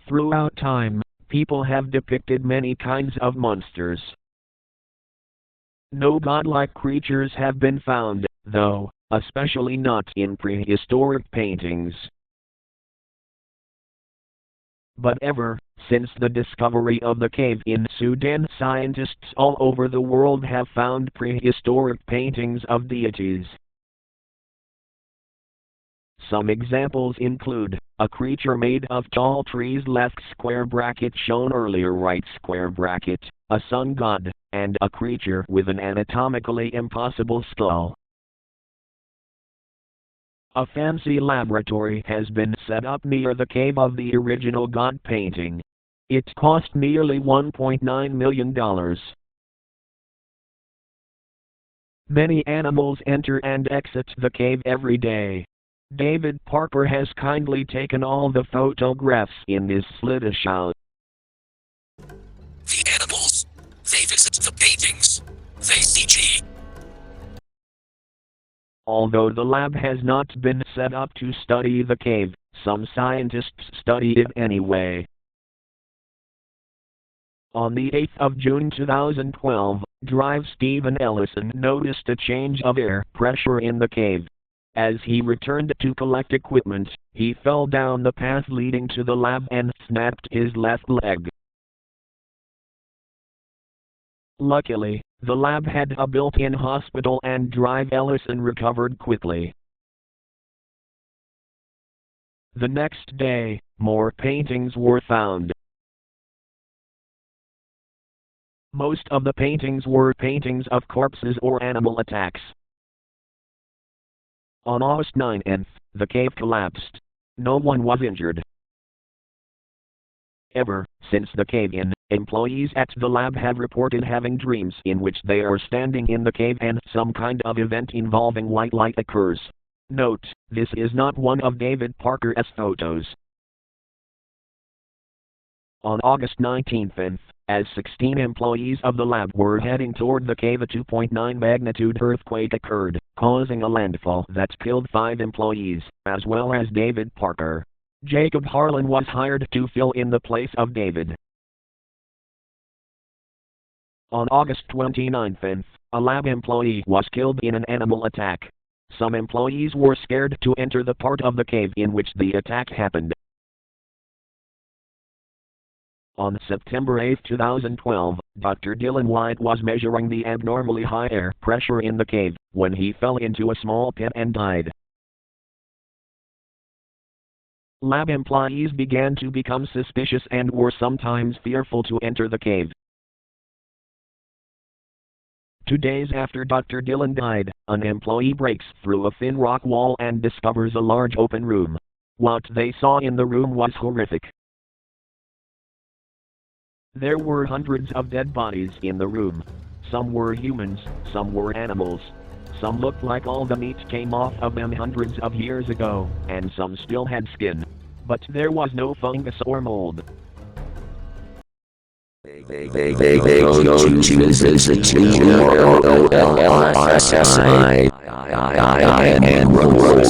Throughout time, people have depicted many kinds of monsters. No godlike creatures have been found, though, especially not in prehistoric paintings. But ever since the discovery of the cave in Sudan, scientists all over the world have found prehistoric paintings of deities. Some examples include a creature made of tall trees left square bracket shown earlier right square bracket, a sun god, and a creature with an anatomically impossible skull. A fancy laboratory has been set up near the cave of the original god painting. It cost nearly $1.9 million. Many animals enter and exit the cave every day. David Parker has kindly taken all the photographs in this slideshow. The animals. They visit the paintings. They CG. Although the lab has not been set up to study the cave, some scientists study it anyway. On the 8th of June 2012, Drive Stephen Ellison noticed a change of air pressure in the cave. As he returned to collect equipment, he fell down the path leading to the lab and snapped his left leg. Luckily, the lab had a built-in hospital and Drive Ellison recovered quickly. The next day, more paintings were found. Most of the paintings were paintings of corpses or animal attacks. On August 9th, the cave collapsed. No one was injured. Ever since the cave-in, employees at the lab have reported having dreams in which they are standing in the cave and some kind of event involving white light occurs. Note, this is not one of David Parker's photos. On August 19th, as 16 employees of the lab were heading toward the cave, a 2.9 magnitude earthquake occurred, causing a landfall that killed 5 employees, as well as David Parker. Jacob Harlan was hired to fill in the place of David. On August 29th, a lab employee was killed in an animal attack. Some employees were scared to enter the part of the cave in which the attack happened. On September 8, 2012, Dr. Dylan White was measuring the abnormally high air pressure in the cave when he fell into a small pit and died. Lab employees began to become suspicious and were sometimes fearful to enter the cave. 2 days after Dr. Dylan died, an employee breaks through a thin rock wall and discovers a large open room. What they saw in the room was horrific. There were hundreds of dead bodies in the room. Some were humans, some were animals. Some looked like all the meat came off of them hundreds of years ago, and some still had skin. But there was no fungus or mold. They go to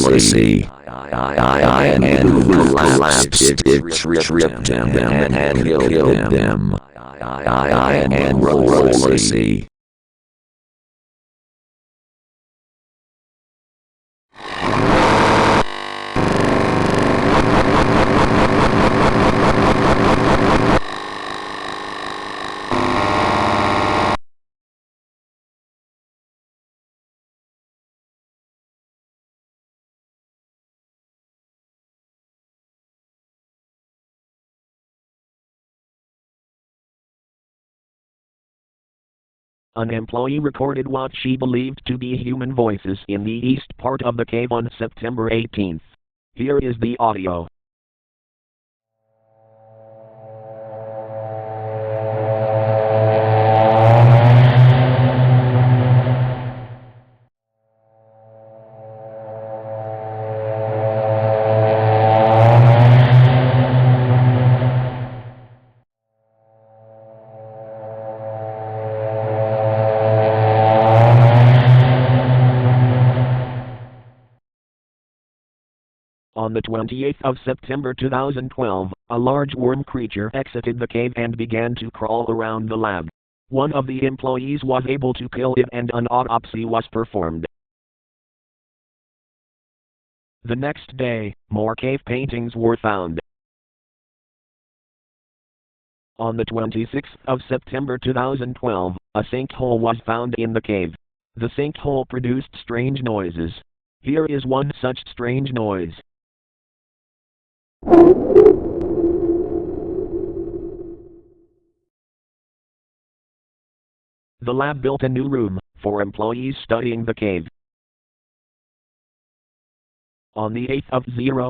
visit and collapsed it, tripped them and killed them. And An employee recorded what she believed to be human voices in the east part of the cave on September 18th. Here is the audio. On the 28th of September 2012, a large worm creature exited the cave and began to crawl around the lab. One of the employees was able to kill it and an autopsy was performed. The next day, more cave paintings were found. On the 26th of September 2012, a sinkhole was found in the cave. The sinkhole produced strange noises. Here is one such strange noise. The lab built a new room for employees studying the cave. On the 8th of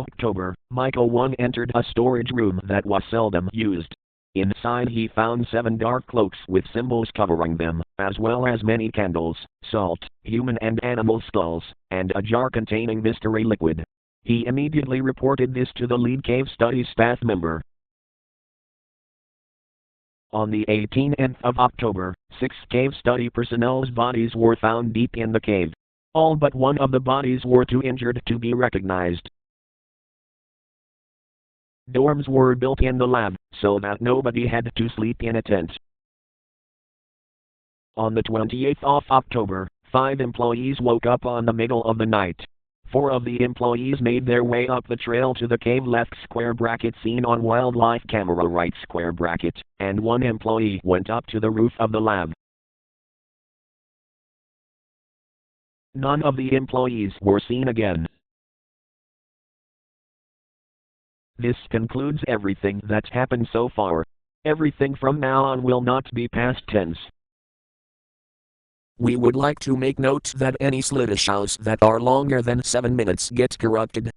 October, Michael 1 entered a storage room that was seldom used. Inside he found 7 dark cloaks with symbols covering them, as well as many candles, salt, human and animal skulls, and a jar containing mystery liquid. He immediately reported this to the lead cave study staff member. On the 18th of October, 6 cave study personnel's bodies were found deep in the cave. All but one of the bodies were too injured to be recognized. Dorms were built in the lab, so that nobody had to sleep in a tent. On the 28th of October, 5 employees woke up on the middle of the night. 4 of the employees made their way up the trail to the cave left square bracket seen on wildlife camera right square bracket, and 1 employee went up to the roof of the lab. None of the employees were seen again. This concludes everything that's happened so far. Everything from now on will not be past tense. We would like to make note that any slideshows that are longer than 7 minutes get corrupted.